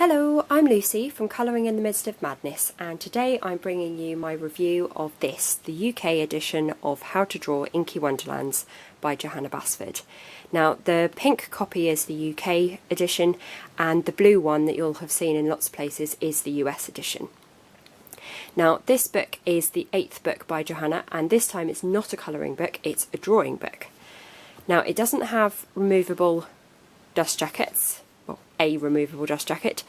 Hello, I'm Lucy from Colouring in the Midst of Madness, and today I'm bringing you my review of this, the UK edition of How to Draw Inky Wonderlands by Johanna Basford. Now, the pink copy is the UK edition, and the blue one that you'll have seen in lots of places is the US edition. Now, this book is the 8th book by Johanna, and this time it's not a colouring book, it's a drawing book. Now, it doesn't have removable dust jackets, well, a removable dust jacket.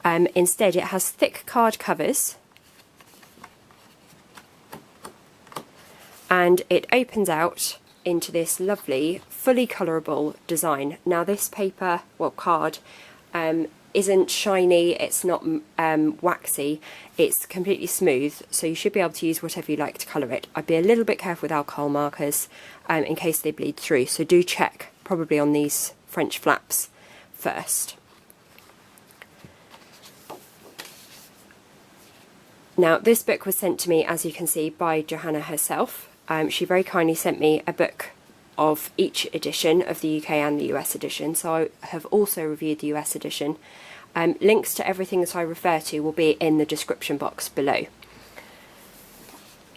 Instead, it has thick card covers, and it opens out into this lovely, fully colourable design. Now, this paper, well, card, isn't shiny, it's not waxy, it's completely smooth, so you should be able to use whatever you like to colour it. I'd be a little bit careful with alcohol markers in case they bleed through, so do check probably on these French flaps first. Now, this book was sent to me, as you can see, by Johanna herself. She very kindly sent me a book of each edition of the UK and the US edition, so I have also reviewed the US edition. Links to everything that I refer to will be in the description box below.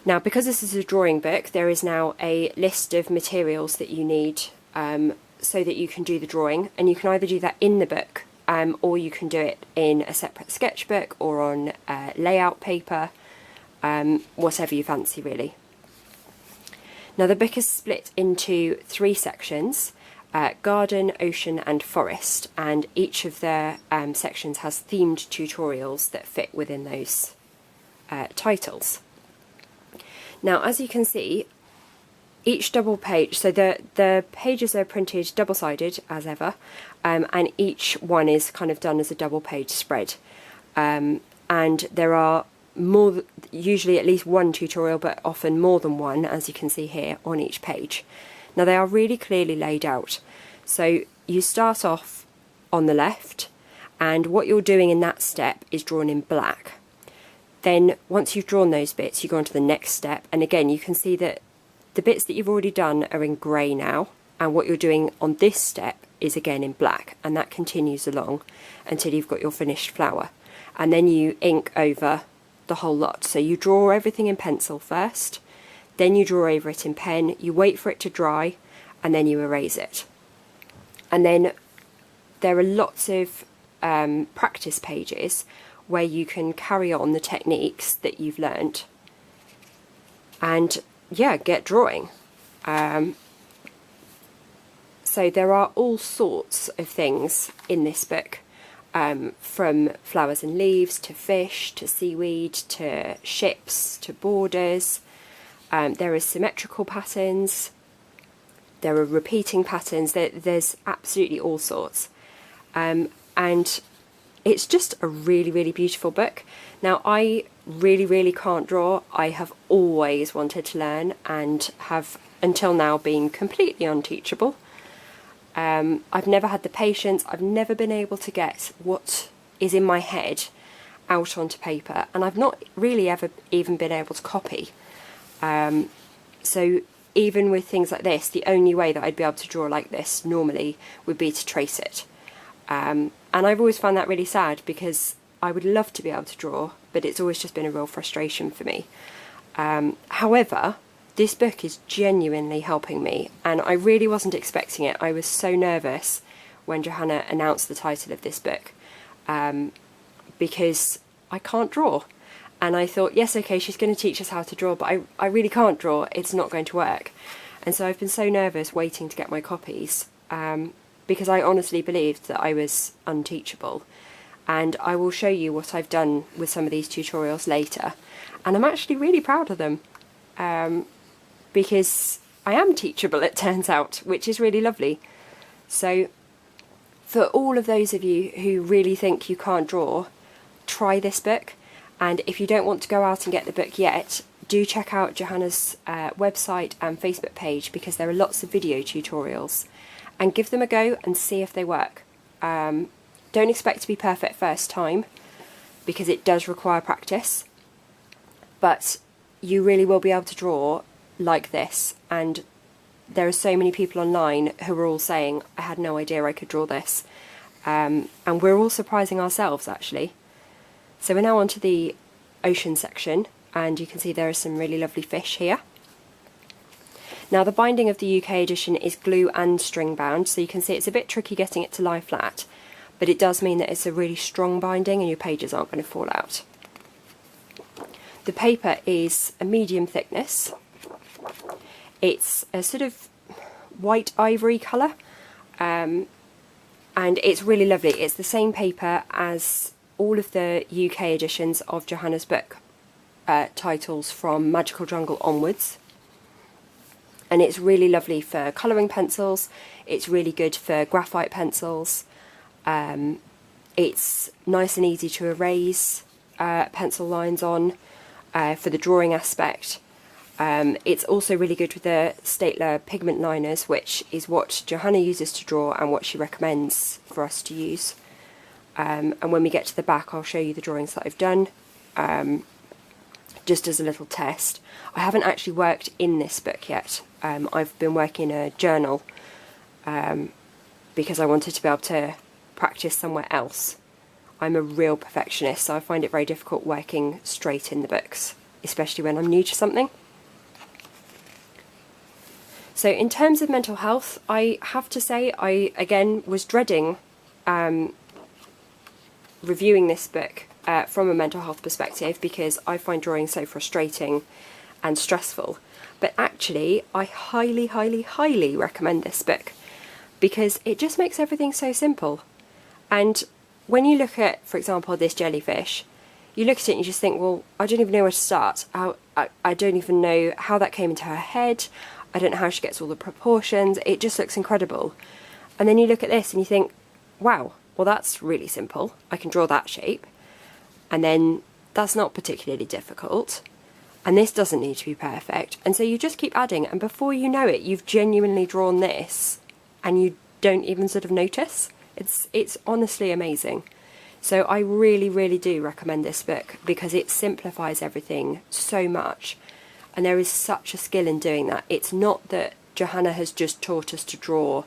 Now, because this is a drawing book, there is now a list of materials that you need so that you can do the drawing, and you can either do that in the book or you can do it in a separate sketchbook or on layout paper, whatever you fancy really. Now, the book is split into 3 sections, garden, ocean and forest, and each of the sections has themed tutorials that fit within those titles. Now, as you can see, each double page, so the pages are printed double-sided as ever, and each one is kind of done as a double page spread. And there are usually at least one tutorial, but often more than one, as you can see here, on each page. Now, they are really clearly laid out. So you start off on the left, and what you're doing in that step is drawn in black. Then once you've drawn those bits, you go on to the next step, and again you can see that the bits that you've already done are in grey now, and what you're doing on this step is again in black, and that continues along until you've got your finished flower. And then you ink over the whole lot. So you draw everything in pencil first, then you draw over it in pen, you wait for it to dry, and then you erase it. And then there are lots of practice pages where you can carry on the techniques that you've learnt and yeah, get drawing. So there are all sorts of things in this book, from flowers and leaves to fish to seaweed to ships to borders. There are symmetrical patterns, there are repeating patterns, there's absolutely all sorts. And it's just a really, really beautiful book. Now, I really can't draw. I have always wanted to learn and have until now been completely unteachable. I've never had the patience, I've never been able to get what is in my head out onto paper, and I've not really ever even been able to copy. So even with things like this, the only way that I'd be able to draw like this normally would be to trace it. And I've always found that really sad, because I would love to be able to draw, but it's always just been a real frustration for me. However, this book is genuinely helping me, and I really wasn't expecting it. I was so nervous when Johanna announced the title of this book, because I can't draw. And I thought, yes, okay, she's going to teach us how to draw, but I really can't draw, it's not going to work. And so I've been so nervous waiting to get my copies, because I honestly believed that I was unteachable. And I will show you what I've done with some of these tutorials later. And I'm actually really proud of them, because I am teachable, it turns out, which is really lovely. So for all of those of you who really think you can't draw, try this book. And if you don't want to go out and get the book yet, do check out Johanna's website and Facebook page, because there are lots of video tutorials, and give them a go and see if they work. Don't expect to be perfect first time, because it does require practice, but you really will be able to draw like this. And there are so many people online who are all saying, I had no idea I could draw this. and we're all surprising ourselves actually. So we're now onto the ocean section, and you can see there are some really lovely fish here. Now the binding of the UK edition is glue and string bound, so you can see it's a bit tricky getting it to lie flat, but it does mean that it's a really strong binding and your pages aren't going to fall out. The paper is a medium thickness. It's a sort of white ivory colour, and it's really lovely. It's the same paper as all of the UK editions of Johanna's book titles from Magical Jungle onwards. And it's really lovely for colouring pencils, it's really good for graphite pencils, it's nice and easy to erase pencil lines on for the drawing aspect. It's also really good with the Staedtler pigment liners, which is what Johanna uses to draw and what she recommends for us to use. And when we get to the back, I'll show you the drawings that I've done, just as a little test. I haven't actually worked in this book yet. I've been working in a journal because I wanted to be able to practice somewhere else. I'm a real perfectionist, so I find it very difficult working straight in the books, especially when I'm new to something. So in terms of mental health, I have to say I, again, was dreading reviewing this book from a mental health perspective because I find drawing so frustrating and stressful. But actually, I highly, highly, highly recommend this book because it just makes everything so simple. And when you look at, for example, this jellyfish, you look at it and you just think, well, I don't even know where to start. I don't even know how that came into her head. I don't know how she gets all the proportions. It just looks incredible. And then you look at this and you think, wow, well, that's really simple. I can draw that shape. And then that's not particularly difficult. And this doesn't need to be perfect. And so you just keep adding, and before you know it, you've genuinely drawn this and you don't even sort of notice. It's honestly amazing. So I really, really do recommend this book because it simplifies everything so much. And there is such a skill in doing that. It's not that Johanna has just taught us to draw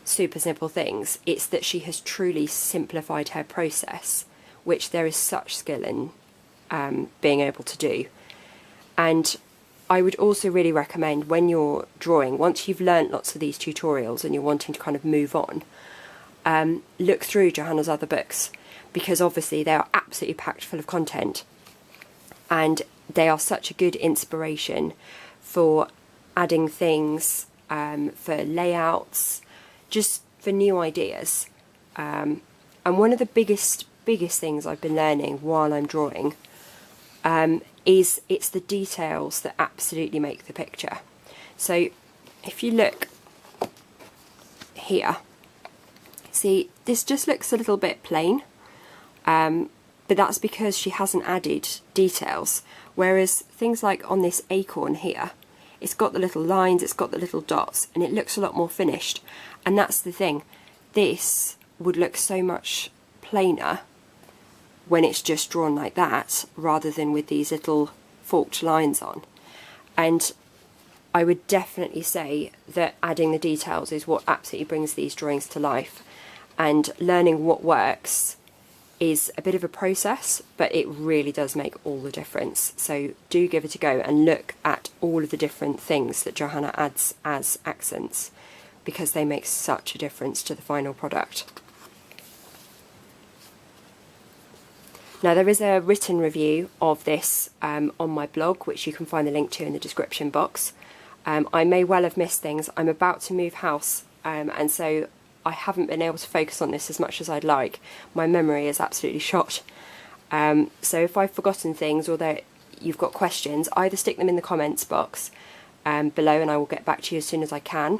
super simple things. It's that she has truly simplified her process, which there is such skill in being able to do. And I would also really recommend when you're drawing, once you've learnt lots of these tutorials and you're wanting to kind of move on, look through Johanna's other books, because obviously they are absolutely packed full of content and they are such a good inspiration for adding things, for layouts, just for new ideas. And one of the biggest things I've been learning while I'm drawing is it's the details that absolutely make the picture. So if you look here, see, this just looks a little bit plain, but that's because she hasn't added details, whereas things like on this acorn here, it's got the little lines, it's got the little dots, and it looks a lot more finished. And that's the thing, this would look so much plainer when it's just drawn like that, rather than with these little forked lines on. And I would definitely say that adding the details is what absolutely brings these drawings to life. And learning what works is a bit of a process, but it really does make all the difference. So do give it a go and look at all of the different things that Johanna adds as accents, because they make such a difference to the final product. Now there is a written review of this on my blog, which you can find the link to in the description box. I may well have missed things. I'm about to move house, and so I haven't been able to focus on this as much as I'd like. My memory is absolutely shot. So if I've forgotten things or that you've got questions, either stick them in the comments box below and I will get back to you as soon as I can,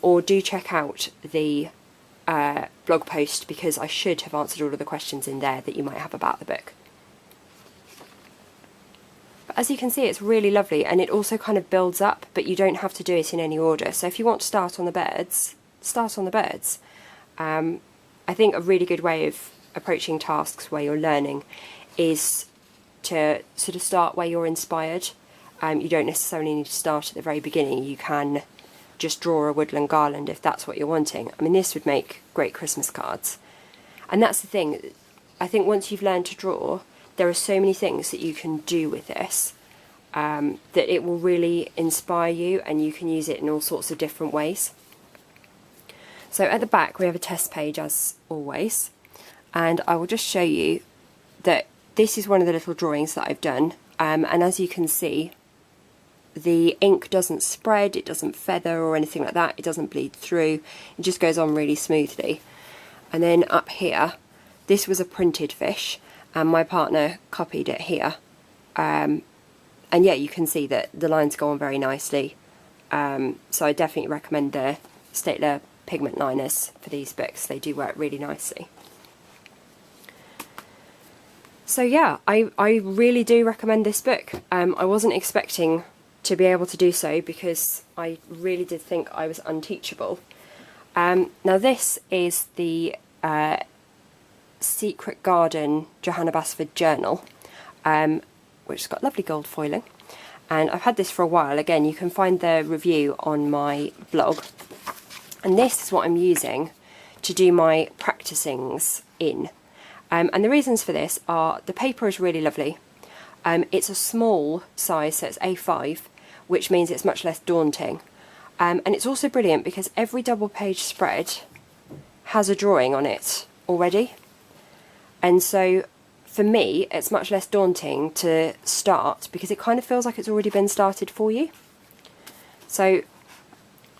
or do check out the blog post, because I should have answered all of the questions in there that you might have about the book. But as you can see, it's really lovely, and it also kind of builds up, but you don't have to do it in any order. So if you want to start on the birds, start on the birds. I think a really good way of approaching tasks where you're learning is to sort of start where you're inspired. You don't necessarily need to start at the very beginning. You can just draw a woodland garland if that's what you're wanting. I mean, this would make great Christmas cards, And that's the thing, I think once you've learned to draw, there are so many things that you can do with this, that it will really inspire you, and you can use it in all sorts of different ways. So at the back we have a test page as always, and I will just show you that this is one of the little drawings that I've done, and as you can see, the ink doesn't spread, it doesn't feather or anything like that, it doesn't bleed through, it just goes on really smoothly. And then up here, this was a printed fish, and my partner copied it here. And yeah, you can see that the lines go on very nicely. So I definitely recommend the Staedtler pigment liners for these books, they do work really nicely. So yeah, I really do recommend this book. I wasn't expecting to be able to do so, because I really did think I was unteachable. Now this is the Secret Garden Johanna Basford journal, which has got lovely gold foiling, and I've had this for a while. Again, you can find the review on my blog, and this is what I'm using to do my practicings in. And the reasons for this are, the paper is really lovely. It's a small size, so it's A5, which means it's much less daunting. And it's also brilliant because every double page spread has a drawing on it already. And so for me, it's much less daunting to start, because it kind of feels like it's already been started for you. So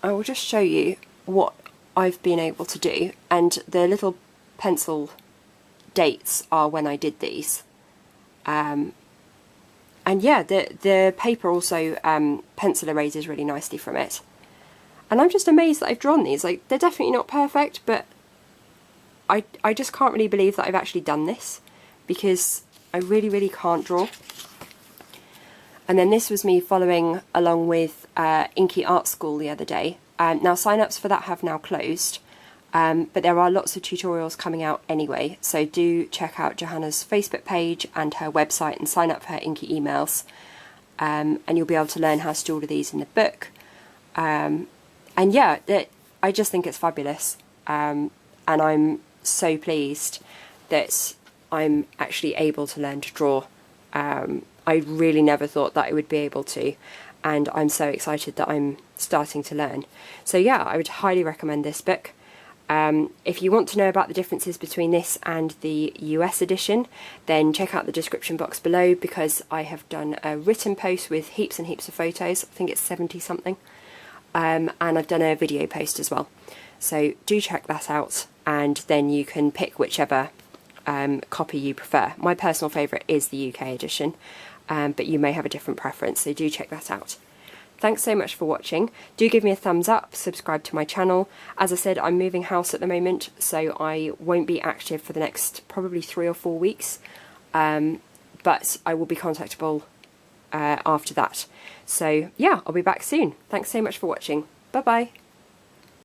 I will just show you what I've been able to do, and the little pencil dates are when I did these. And yeah, the paper also pencil erases really nicely from it. And I'm just amazed that I've drawn these. Like, they're definitely not perfect, but I just can't really believe that I've actually done this, because I really, really can't draw. And then this was me following along with Inky Art School the other day. Now sign-ups for that have now closed, but there are lots of tutorials coming out anyway, so do check out Johanna's Facebook page and her website and sign up for her Inky emails, and you'll be able to learn how to do all of these in the book. And yeah, I just think it's fabulous, and I'm so pleased that I'm actually able to learn to draw. I really never thought that I would be able to, and I'm so excited that I'm starting to learn. So yeah, I would highly recommend this book. If you want to know about the differences between this and the US edition, then check out the description box below, because I have done a written post with heaps and heaps of photos. I think it's 70 something, and I've done a video post as well. So do check that out, and then you can pick whichever copy you prefer. My personal favourite is the UK edition, but you may have a different preference, so do check that out. Thanks so much for watching. Do give me a thumbs up, subscribe to my channel. As I said, I'm moving house at the moment, so I won't be active for the next probably 3 or 4 weeks, but I will be contactable after that. So yeah, I'll be back soon. Thanks so much for watching. Bye bye.